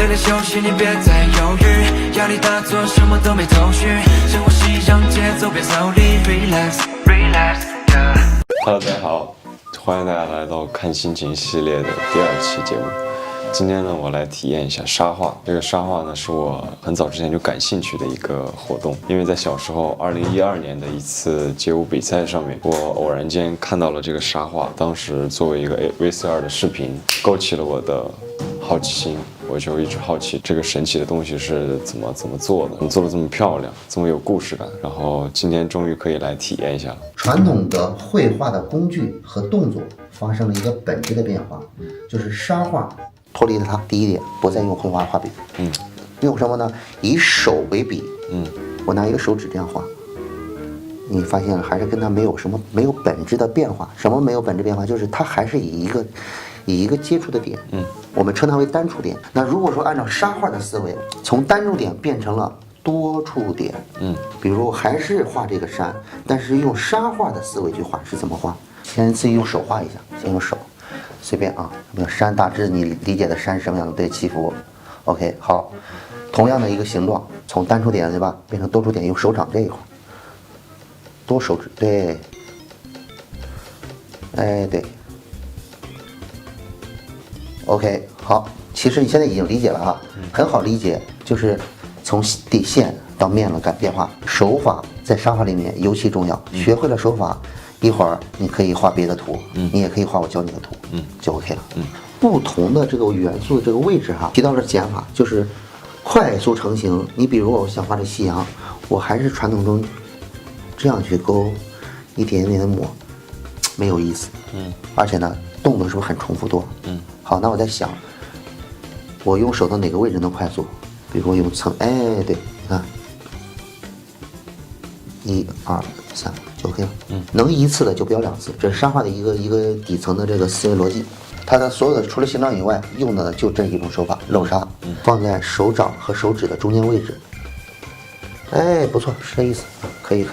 累了休息，你别再犹豫，压力大做什么都没头绪，深呼吸让节奏变 slowly relax relax Hello， 大家好，欢迎大家来到看心情系列的第2期节目。今天呢，我来体验一下沙画。这个沙画呢，是我很早之前就感兴趣的一个活动，因为在小时候2012年的一次街舞比赛上面，我偶然间看到了这个沙画，当时作为一个 VCR 的视频，勾起了我的好奇心。我就一直好奇这个神奇的东西是怎么做的，怎么做的这么漂亮，这么有故事感。然后今天终于可以来体验一下了。传统的绘画的工具和动作发生了一个本质的变化，就是沙画脱离了它。第一点，不再用绘画画笔，用什么呢？以手为笔，我拿一个手指这样画，你发现了还是跟它没有本质的变化。什么没有本质变化？就是它还是以一个接触的点，我们称它为单触点。那如果说按照沙画的思维，从单触点变成了多触点，比如还是画这个山，但是用沙画的思维去画是怎么画？先自己用手画一下，先用手，随便啊，山大致你理解的山是什么样的？对，起伏。OK， 好，同样的一个形状，从单触点对吧，变成多触点，用手掌这一块，多手指，对，哎对。OK， 好，其实你现在已经理解了哈，很好理解，就是从底线到面了变化，手法在沙画里面尤其重要。学会了手法，一会儿你可以画别的图，你也可以画我教你的图，就 OK 了。不同的这个元素的这个位置哈，提到了减法，就是快速成型。你比如我想画这夕阳，我还是传统中这样去勾，一点一点的抹，没有意思。而且呢，动作是不是很重复多？好，那我在想，我用手到哪个位置能快速？比如我用层，哎，对，你看，1、2、3就 OK 了。能一次的就不要2次，这是沙画的一个底层的这个思维逻辑。它的所有的除了形状以外，用的就这一种手法，漏沙，放在手掌和手指的中间位置。哎，不错，是这意思，可以，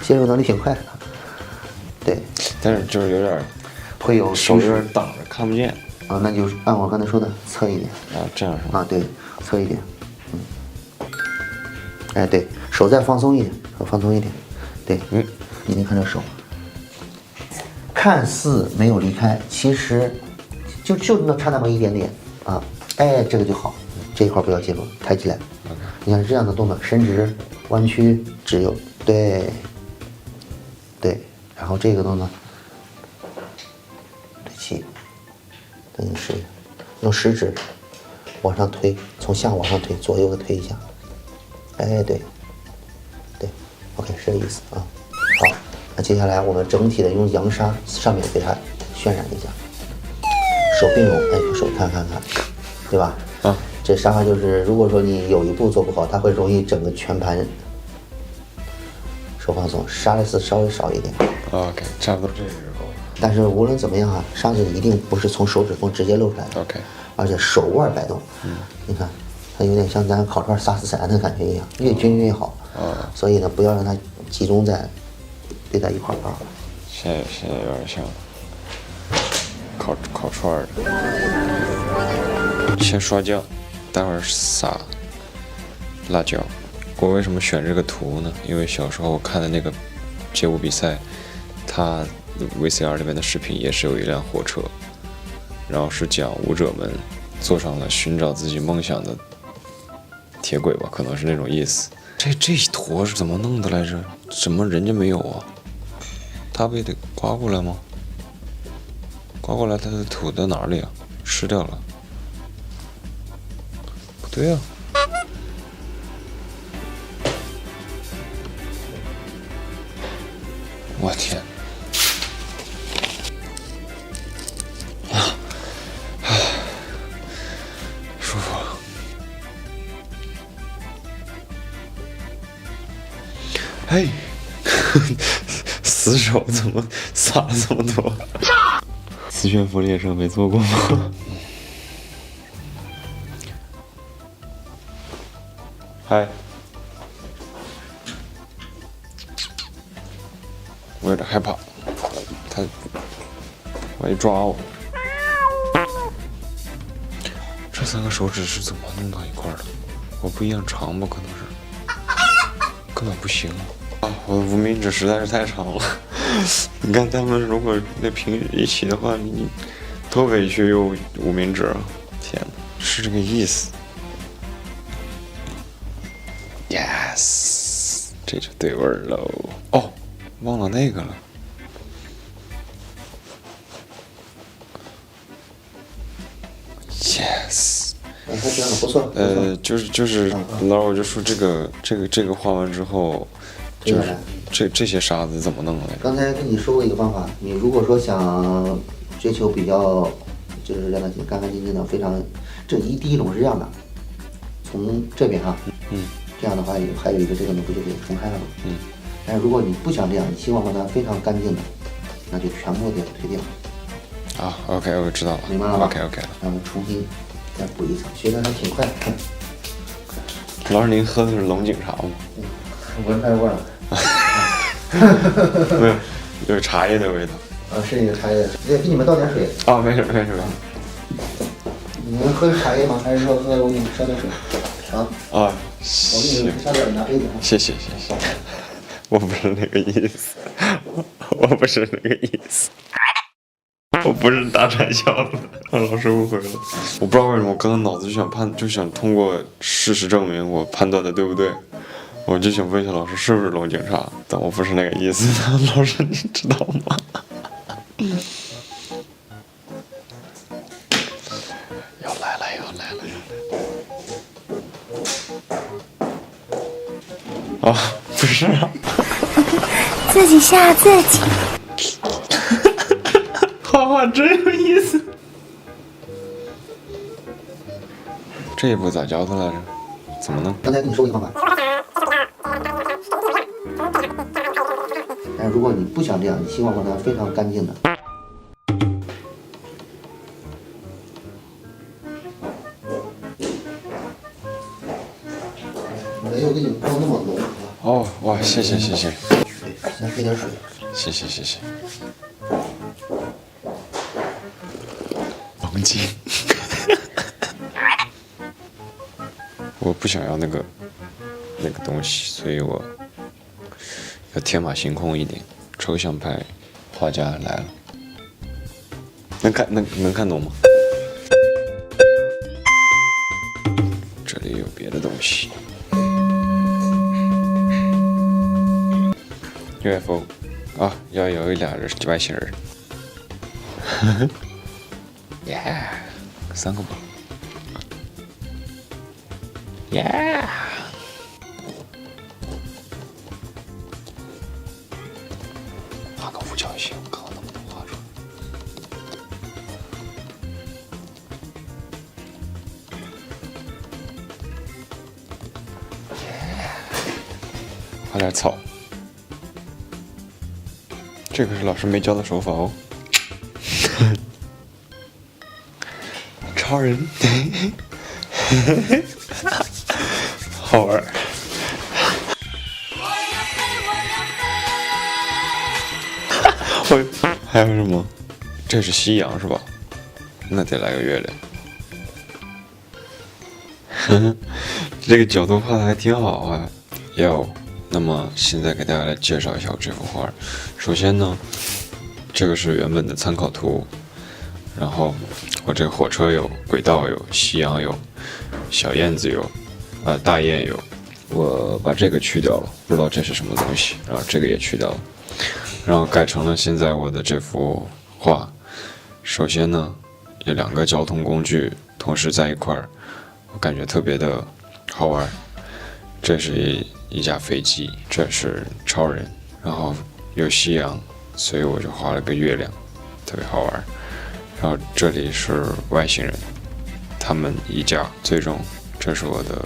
接受能力挺快的。对，但是就是有点会有手有点挡着，看不见。啊，那就是按我刚才说的侧一点啊，这样是吗？啊，对，侧一点，哎，对手再放松一点，对，你看这手，看似没有离开，其实就那差那么一点点啊，哎，这个就好，这一块不要介入，抬起来，你看这样的动作，伸直、弯曲，只有对，然后这个动作，对齐。用食指往上推，从下往上推，左右的推一下。哎，对 ，OK， 是这意思啊。好，那接下来我们整体的用扬沙上面给它渲染一下，手并拢，哎，手看，对吧？啊，这沙发就是，如果说你有一步做不好，它会容易整个全盘手放松，沙的次稍微少一点。OK， 差不多这个就够了。但是无论怎么样啊，沙子一定不是从手指缝直接露出来的。OK， 而且手腕摆动，你看，它有点像咱烤串撒孜然的感觉一样，越均匀越好。所以呢，不要让它集中在堆在一块儿啊。现在有点像烤串的。先刷酱，待会儿撒辣椒。我为什么选这个图呢？因为小时候看的那个街舞比赛，它VCR 里面的视频也是有一辆火车，然后是讲舞者们坐上了寻找自己梦想的铁轨吧，可能是那种意思。这一坨是怎么弄的来着？怎么人家没有啊？他不也得刮过来吗？刮过来，它的土在哪里啊？湿掉了。不对啊。我天！舒服。嘿，死手怎么撒了这么多？磁悬浮列车没坐过吗？嗨，我有点害怕，他万一抓我。这3个手指是怎么弄到一块儿的？我不一样长吗？可能是，根本不行啊！我的无名指实在是太长了。你看他们如果那平一起的话，你多委屈又无名指啊！天哪，是这个意思。Yes， 这就对味儿喽。哦，忘了那个了。Yes。还行，不错。就是，然后我就说这个画完之后，就是这些沙子怎么弄的？刚才跟你说过一个方法，你如果说想追求比较，就是让它干干净净的，非常，第一种是这样的，从这边啊，这样的话还有一个这个呢不就给冲开了吗？但是如果你不想这样，你希望让它非常干净的，那就全部给它推掉。啊 ，OK， 我知道了，明白了吧 ？OK， 然后重新再补一层，学的还挺快。老师，您喝的是龙井茶吗？闻太味了。没有，就是茶叶的味道。是那个茶叶，给你们倒点水。哦，没事。你们喝茶叶吗？还是说喝龙井烧点水？啊。啊，我给你烧点，拿杯子。谢谢。我不是那个意思，我不是那个意思。我不是打传销的，让老师误会了。我不知道为什么，我刚刚脑子就想通过事实证明我判断的对不对。我就想问一下老师，是不是龙井茶？但我不是那个意思。老师，你知道吗？要来了！啊，不是啊。自己吓自己。画真有意思。这一步咋教的来着？怎么弄？刚才跟你说过一个方法。但是如果你不想这样，你希望让它非常干净的。没有给你泡那么浓。哦，哇，谢谢。先配点水。谢谢。龙井。我不想要那个东西，所以我要天马行空一点，抽象派画家来了。能看懂吗？这里有别的东西。UFO 啊，要有俩人外星人。耶，3个吧。耶。画个五角星，看看能不能画出来。画点草。这个是老师没教的手法哦。超人，好玩。还有什么？这是夕阳是吧？那得来个月亮。这个角度画的还挺好啊。那么现在给大家来介绍一下我这幅画。首先呢，这个是原本的参考图，然后我这个火车有，轨道有，夕阳有，小燕子有，大雁有。我把这个去掉了，不知道这是什么东西，然后这个也去掉了，然后改成了现在我的这幅画。首先呢，有2个交通工具同时在一块儿，我感觉特别的好玩。这是一架飞机，这是超人，然后有夕阳，所以我就画了个月亮，特别好玩。然后这里是外星人，他们一家，最终这是我的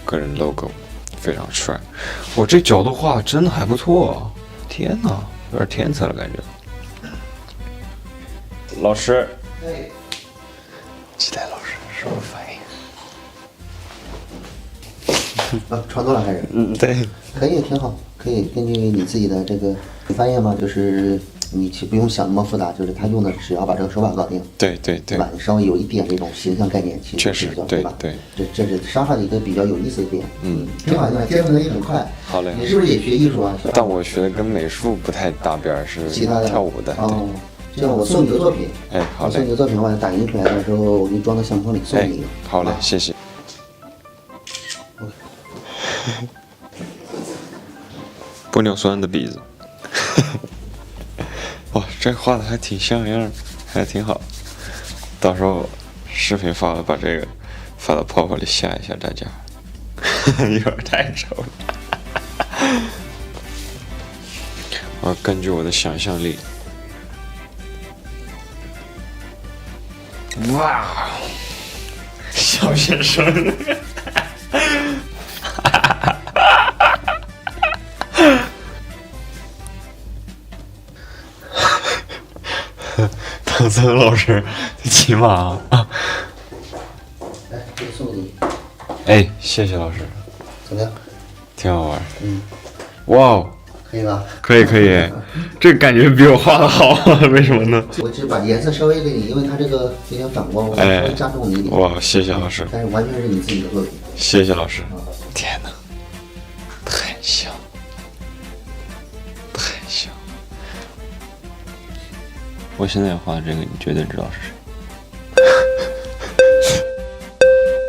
个人 logo， 非常帅。我这角度画真的还不错，天哪，有点天才了感觉。老师，期待老师什么反应？创作了还是？对，可以，挺好，可以根据你自己的这个，你发现吗？就是你其实不用想那么复杂，就是他用的只要把这个手法搞定，对对对，对吧？你稍微有一点这种形象概念，其实确实就对吧？对。这是沙画的一个比较有意思的点。挺好，接受能力很快。好嘞。你是不是也学艺术啊？但我学的跟美术不太搭边儿，是其他的跳舞的。哦，就像我送你个作品，哎，好嘞。我送你个作品的话，打印出来的时候，我给你装到相框里送你。好嘞，谢谢。玻尿酸的鼻子。哇，这画的还挺像样，还挺好。到时候视频发了，把这个发到泡泡里吓一吓大家。有点太丑了。我要根据我的想象力。哇，小学生。唐僧老师骑马啊！来，这个送给你。哎，谢谢老师，怎么样？挺好玩。哇哦，可以吧？可以，这感觉比我画的好，为什么呢？我只是把颜色稍微给你，因为它这个有点反光，我稍微加重了一点。哇，谢谢老师。但是完全是你自己的作品。谢谢老师。天哪，太像，太像。我现在画的这个，你绝对知道是谁。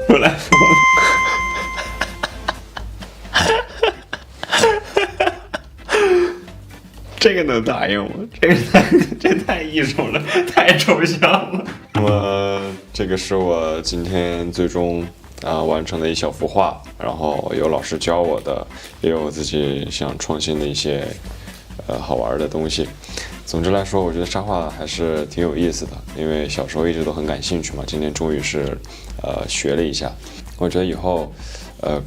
我来说了。这个能答应吗？这太艺术了，太抽象了。那么这个是我今天最终完成的一小幅画，然后有老师教我的，也有我自己想创新的一些好玩的东西。总之来说，我觉得插画还是挺有意思的，因为小时候一直都很感兴趣嘛，今天终于是学了一下。我觉得以后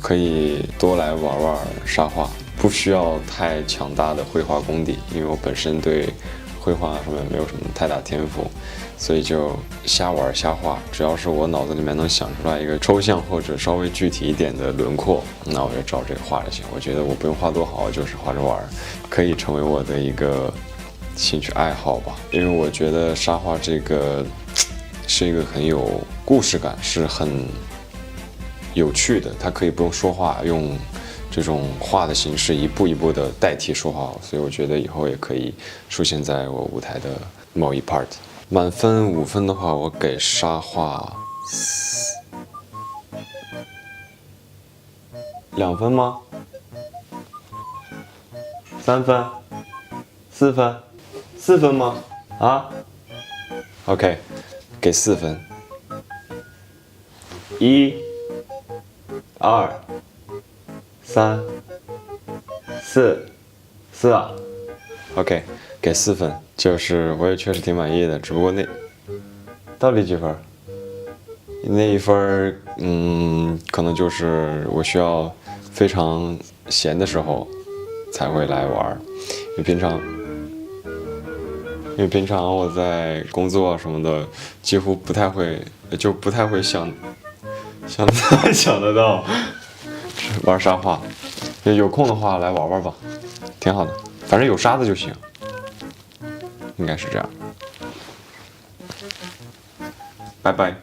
可以多来玩玩插画，不需要太强大的绘画功底，因为我本身对绘画上面没有什么太大天赋，所以就瞎玩瞎画。只要是我脑子里面能想出来一个抽象或者稍微具体一点的轮廓，那我就照这个画就行。我觉得我不用画多好，就是画着玩，可以成为我的一个兴趣爱好吧。因为我觉得插画这个是一个很有故事感，是很有趣的，它可以不用说话，用这种画的形式一步一步的代替说话，所以我觉得以后也可以出现在我舞台的某一 part。满分5分的话，我给插画2分吗？3分？4分？4分吗？啊 ？OK， 给4分。1、2、3、4啊 ，OK， 给4分，就是我也确实挺满意的，只不过那到底几分？那1分，可能就是我需要非常闲的时候才会来玩，因为平常我在工作什么的，几乎不太会想得到玩沙画。有空的话来玩玩吧，挺好的，反正有沙子就行，应该是这样。拜拜。